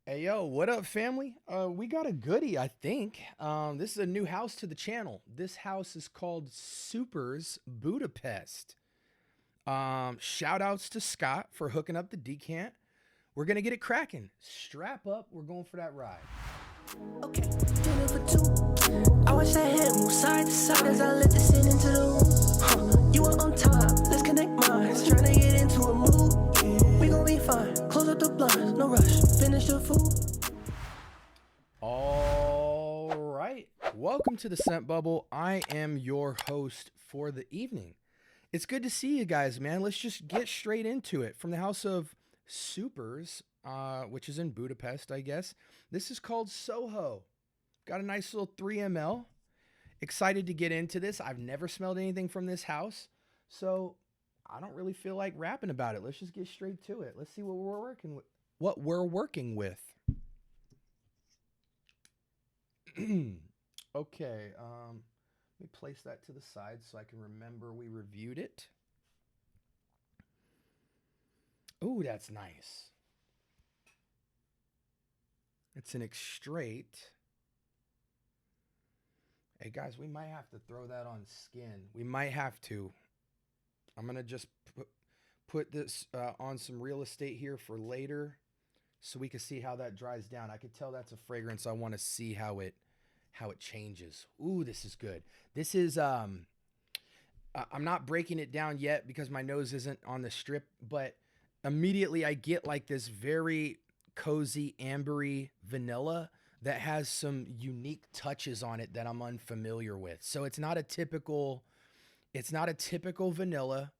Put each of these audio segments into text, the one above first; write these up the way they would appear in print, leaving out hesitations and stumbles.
Hey yo, what up, family? We got a goodie, I think. This is a new house to the channel. This house is called Superz Budapest. Shout outs to Scott for hooking up the decant. We're gonna get it cracking. Strap up, we're going for that ride. Okay, dinner for two. I watch that head move side to side as I let this in into the room. You are on time, let's connect minds. Trying to get into a mood. We gon' be fine. Close up the blinds, no rush. Finish the food. All right, welcome to the Scent Bubble. I am your host for the evening. It's good to see you guys, man. Let's just get straight into it. From the house of Superz, which is in Budapest, I guess. This is called Soho. Got a nice little 3 ml. Excited to get into this. I've never smelled anything from this house, so I don't really feel like rapping about it. Let's just get straight to it. Let's see what we're working with. Okay, let me place that to the side so I can remember we reviewed it. Ooh, that's nice. It's an extrait. Hey guys, we might have to throw that on skin. We might have to. I'm gonna just put this on some real estate here for later, so we can see how that dries down. I could tell that's a fragrance. I want to see how it changes. Ooh, this is good. This is I'm not breaking it down yet because my nose isn't on the strip, but immediately I get like this very cozy ambery vanilla that has some unique touches on it that I'm unfamiliar with. So it's not a typical vanilla,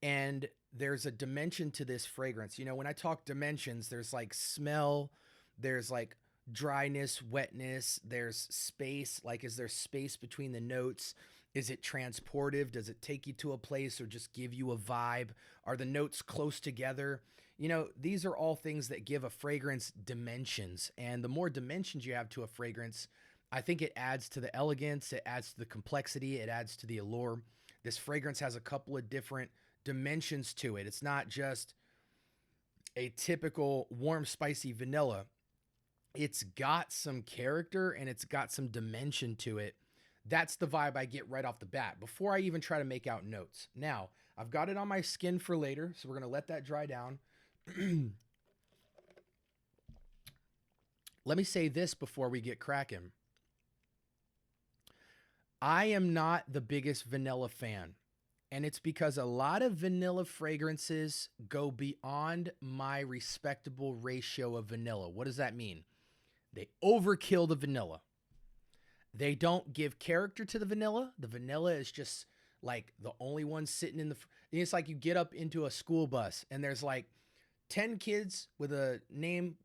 and there's a dimension to this fragrance. You know, when I talk dimensions, there's like smell, there's like dryness, wetness, there's space. Like, is there space between the notes? Is it transportive? Does it take you to a place or just give you a vibe? Are the notes close together? You know, these are all things that give a fragrance dimensions. And the more dimensions you have to a fragrance, I think it adds to the elegance, it adds to the complexity, it adds to the allure. This fragrance has a couple of different dimensions to it. It's not just a typical warm, spicy vanilla. It's got some character and it's got some dimension to it. That's the vibe I get right off the bat before I even try to make out notes. Now, I've got it on my skin for later, so we're going to let that dry down. Let me say this before we get cracking. I am not the biggest vanilla fan, and it's because a lot of vanilla fragrances go beyond my respectable ratio of vanilla. What does that mean? They overkill the vanilla. They don't give character to the vanilla. The vanilla is just like the only one sitting in the... It's like you get up into a school bus and there's like 10 kids with a name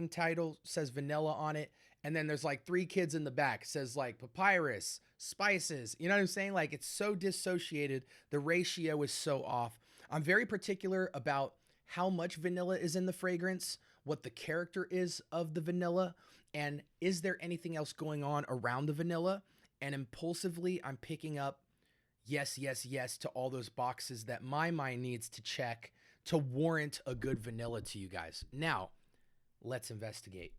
title says vanilla on it, and then there's like 3 kids in the back says like papyrus, spices. You know what I'm saying? Like, it's so dissociated. The ratio is so off. I'm very particular about how much vanilla is in the fragrance, what the character is of the vanilla, and is there anything else going on around the vanilla? And impulsively, I'm picking up yes, yes, yes to all those boxes that my mind needs to check to warrant a good vanilla to you guys. Now, let's investigate.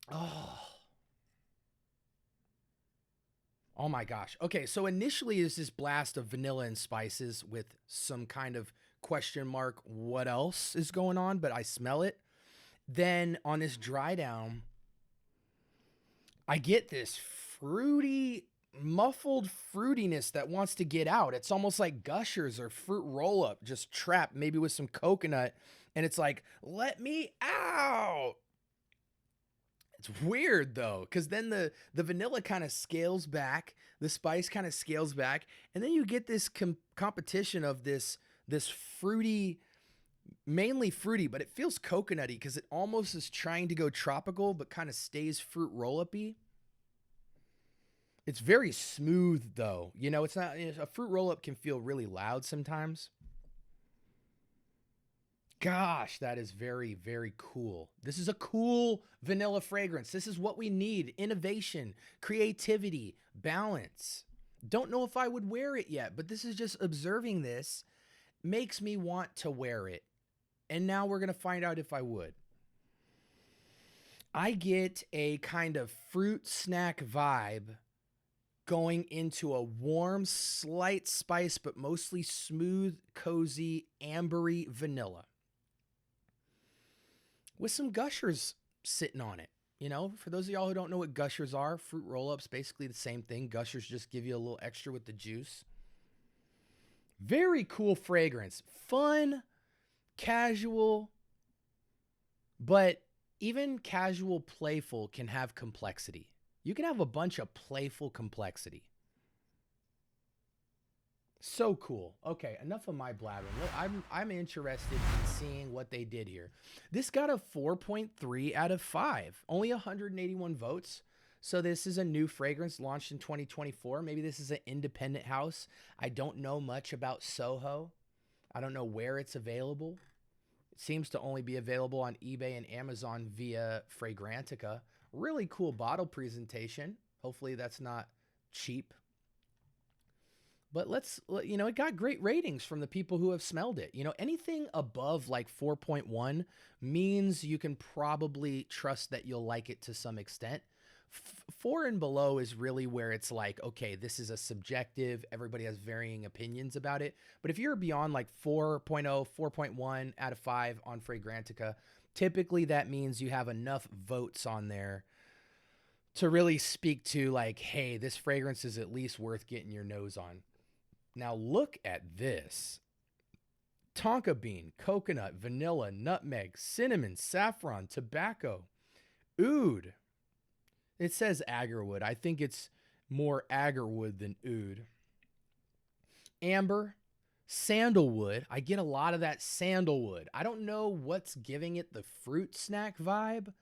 Oh my gosh. Okay, so initially is this blast of vanilla and spices with some kind of question mark, what else is going on? But I smell it. Then on this dry down, I get this fruity, muffled fruitiness that wants to get out. It's almost like Gushers or fruit roll up, just trapped maybe with some coconut. And it's like, let me out. It's weird though, because then the vanilla kind of scales back, the spice kind of scales back, and then you get this competition of this fruity, mainly fruity, but it feels coconutty because it almost is trying to go tropical, but kind of stays fruit roll-up-y. It's very smooth though. You know, it's not, a fruit roll-up can feel really loud sometimes. Gosh, that is very, very cool. This is a cool vanilla fragrance. This is what we need. Innovation, creativity, balance. Don't know if I would wear it yet, but this is just observing this makes me want to wear it. And now we're going to find out if I would. I get a kind of fruit snack vibe going into a warm, slight spice, but mostly smooth, cozy, ambery vanilla with some gushers sitting on it. You know, for those of y'all who don't know what gushers are, fruit roll-ups, basically the same thing. Gushers just give you a little extra with the juice. Very cool fragrance. Fun, casual, but even casual, playful can have complexity. You can have a bunch of playful complexity. So cool. Okay, enough of my blabbering. I'm interested in seeing what they did here. This got a 4.3 out of 5. Only 181 votes. So this is a new fragrance launched in 2024. Maybe this is an independent house. I don't know much about Soho. I don't know where it's available. It seems to only be available on eBay and Amazon via Fragrantica. Really cool bottle presentation. Hopefully that's not cheap. But it got great ratings from the people who have smelled it. You know, anything above like 4.1 means you can probably trust that you'll like it to some extent. 4 and below is really where it's like, okay, this is a subjective, everybody has varying opinions about it. But if you're beyond like 4.0, 4.1 out of 5 on Fragrantica, typically that means you have enough votes on there to really speak to like, hey, this fragrance is at least worth getting your nose on. Now look at this. Tonka bean, coconut, vanilla, nutmeg, cinnamon, saffron, tobacco, oud. It says agarwood. I think it's more agarwood than oud. Amber, sandalwood. I get a lot of that sandalwood. I don't know what's giving it the fruit snack vibe,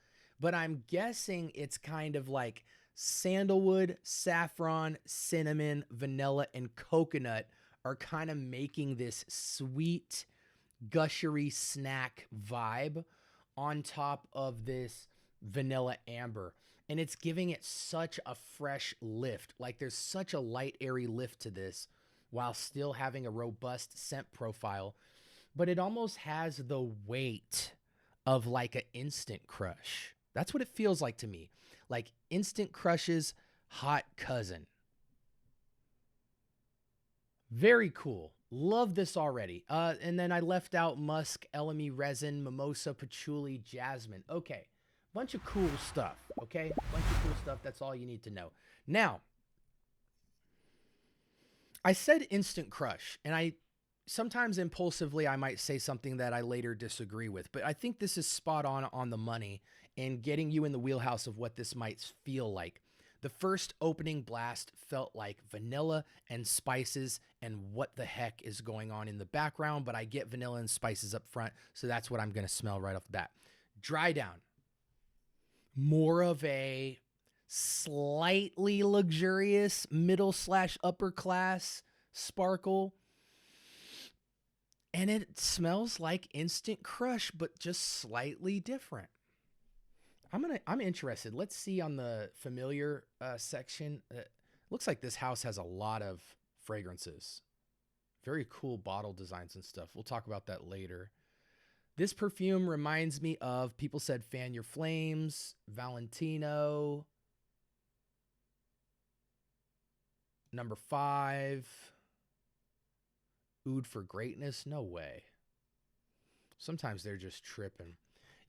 but I'm guessing it's kind of like sandalwood, saffron, cinnamon, vanilla, and coconut are kind of making this sweet, gushery snack vibe on top of this vanilla amber. And it's giving it such a fresh lift. Like there's such a light, airy lift to this while still having a robust scent profile. But it almost has the weight of like an Instant Crush. That's what it feels like to me. Like Instant Crush's hot cousin. Very cool. Love this already. And then I left out musk, elemi resin, mimosa, patchouli, jasmine. Okay. Bunch of cool stuff. Okay. Bunch of cool stuff. That's all you need to know. Now, I said Instant Crush, and sometimes impulsively I might say something that I later disagree with, but I think this is spot on the money and getting you in the wheelhouse of what this might feel like. The first opening blast felt like vanilla and spices and what the heck is going on in the background, but I get vanilla and spices up front, so that's what I'm going to smell right off the bat. Dry down. More of a slightly luxurious middle/upper class sparkle. And it smells like Instant Crush, but just slightly different. I'm interested. Let's see on the familiar section. Looks like this house has a lot of fragrances. Very cool bottle designs and stuff. We'll talk about that later. This perfume reminds me of, people said Fan Your Flames, Valentino, number 5, Oud for Greatness. No way. Sometimes they're just tripping.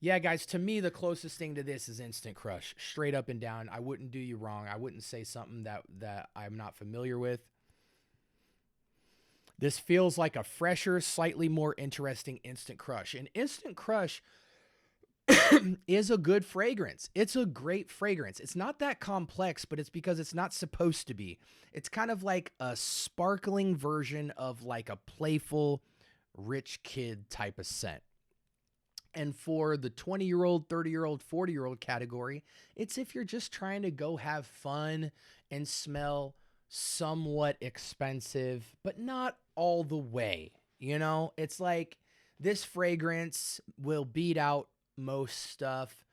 Yeah, guys, to me, the closest thing to this is Instant Crush. Straight up and down. I wouldn't do you wrong. I wouldn't say something that I'm not familiar with. This feels like a fresher, slightly more interesting Instant Crush. And Instant Crush is a good fragrance. It's a great fragrance. It's not that complex, but it's because it's not supposed to be. It's kind of like a sparkling version of like a playful, rich kid type of scent. And for the 20-year-old, 30-year-old, 40-year-old category, it's if you're just trying to go have fun and smell somewhat expensive, but not all the way. You know, it's like this fragrance will beat out most stuff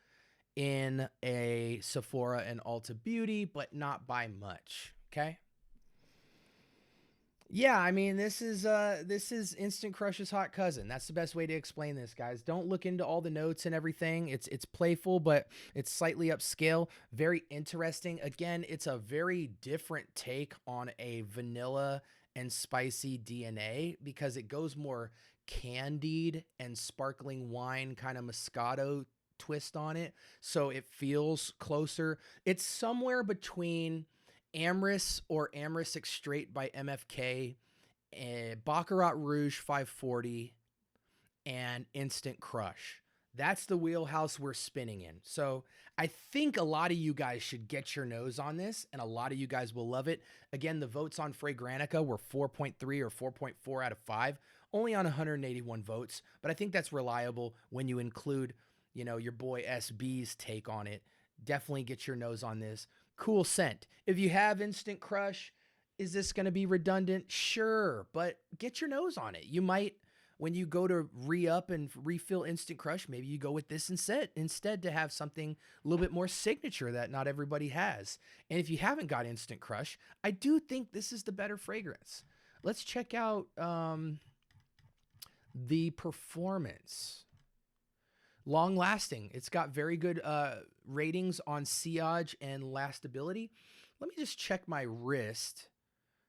in a Sephora and Ulta Beauty, but not by much. Okay. Yeah, I mean, this is Instant Crush's hot cousin. That's the best way to explain this, guys. Don't look into all the notes and everything. It's playful, but it's slightly upscale. Very interesting. Again, it's a very different take on a vanilla and spicy DNA because it goes more candied and sparkling wine kind of Moscato twist on it. So it feels closer. It's somewhere between Amyris or Amyris Extrait by MFK, Baccarat Rouge 540, and Instant Crush. That's the wheelhouse we're spinning in. So I think a lot of you guys should get your nose on this, and a lot of you guys will love it. Again, the votes on Fragrantica were 4.3 or 4.4 out of 5, only on 181 votes, but I think that's reliable when you include, your boy SB's take on it. Definitely get your nose on this. Cool scent. If you have Instant Crush, is this going to be redundant? Sure, but get your nose on it. You might, when you go to re-up and refill Instant Crush, maybe you go with this instead to have something a little bit more signature that not everybody has. And if you haven't got Instant Crush, I do think this is the better fragrance. Let's check out the performance. Long lasting. It's got very good ratings on sillage and lastability. Let me just check my wrist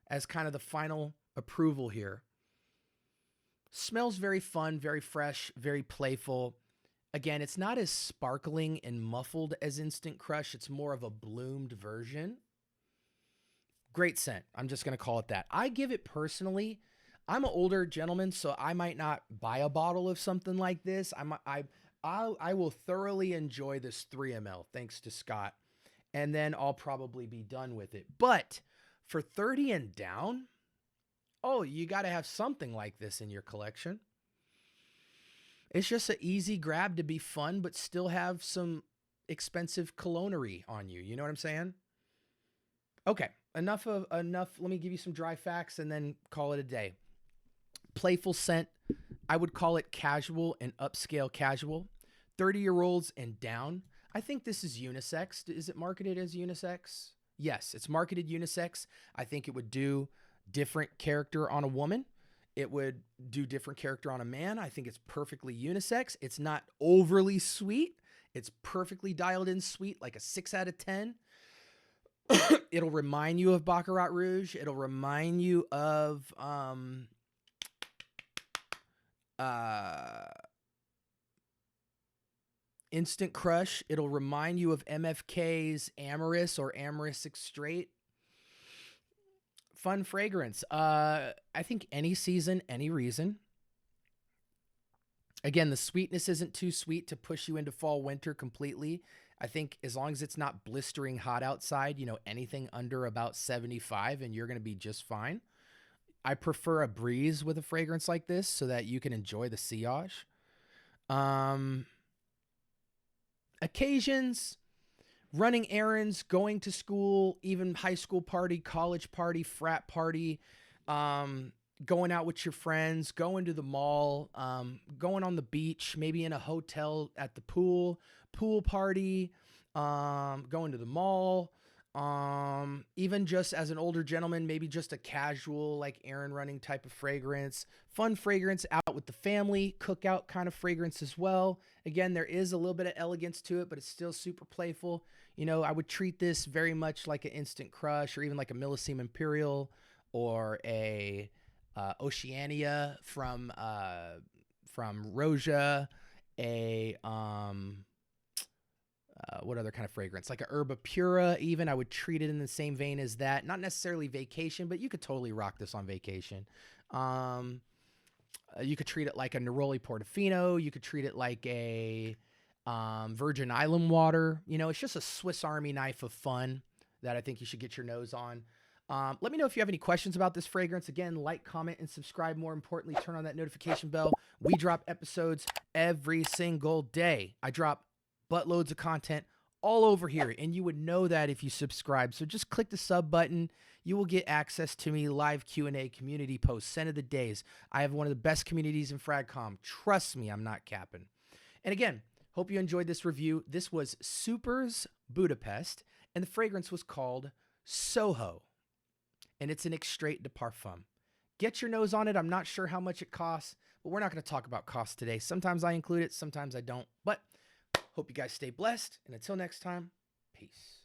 as kind of the final approval here. Smells very fun, very fresh, very playful. Again, it's not as sparkling and muffled as Instant Crush. It's more of a bloomed version. Great scent. I'm just going to call it that. I give it personally, I'm an older gentleman, so I might not buy a bottle of something like this. I will thoroughly enjoy this 3 ml, thanks to Scott, and then I'll probably be done with it. But for 30 and down, oh, you got to have something like this in your collection. It's just an easy grab to be fun, but still have some expensive colognery on you. You know what I'm saying? Okay, enough. Let me give you some dry facts and then call it a day. Playful scent. I would call it casual and upscale casual. 30-year-olds and down. I think this is unisex. Is it marketed as unisex? Yes, it's marketed unisex. I think it would do different character on a woman. It would do different character on a man. I think it's perfectly unisex. It's not overly sweet. It's perfectly dialed in sweet, like a 6 out of 10. It'll remind you of Baccarat Rouge. It'll remind you of Instant Crush. It'll remind you of MFK's Amyris or Amyris Extrait. Fun fragrance. I think any season, any reason. Again, the sweetness isn't too sweet to push you into fall, winter completely. I think as long as it's not blistering hot outside, anything under about 75 and you're going to be just fine. I prefer a breeze with a fragrance like this so that you can enjoy the sillage. Occasions, running errands, going to school, even high school party, college party, frat party, going out with your friends, going to the mall, going on the beach, maybe in a hotel at the pool party, going to the mall, even just as an older gentleman, maybe just a casual, like errand running type of fragrance, fun fragrance out with the family, cookout kind of fragrance as well. Again, there is a little bit of elegance to it, but it's still super playful. I would treat this very much like an Instant Crush or even like a Millesime Imperial or a Oceania from Roja, what other kind of fragrance? Like a Herba Pura even. I would treat it in the same vein as that. Not necessarily vacation, but you could totally rock this on vacation. You could treat it like a Neroli Portofino. You could treat it like a Virgin Island water. It's just a Swiss Army knife of fun that I think you should get your nose on. Let me know if you have any questions about this fragrance. Again, like, comment, and subscribe. More importantly, turn on that notification bell. We drop episodes every single day. I drop buttloads of content all over here, and you would know that if you subscribe. So just click the sub button. You will get access to me, live Q&A, community posts, scent of the days. I have one of the best communities in FragCom. Trust me, I'm not capping. And again, hope you enjoyed this review. This was Superz Budapest, and the fragrance was called Soho, and it's an extrait de parfum. Get your nose on it. I'm not sure how much it costs, but we're not going to talk about costs today. Sometimes I include it, sometimes I don't. But hope you guys stay blessed. And until next time, peace.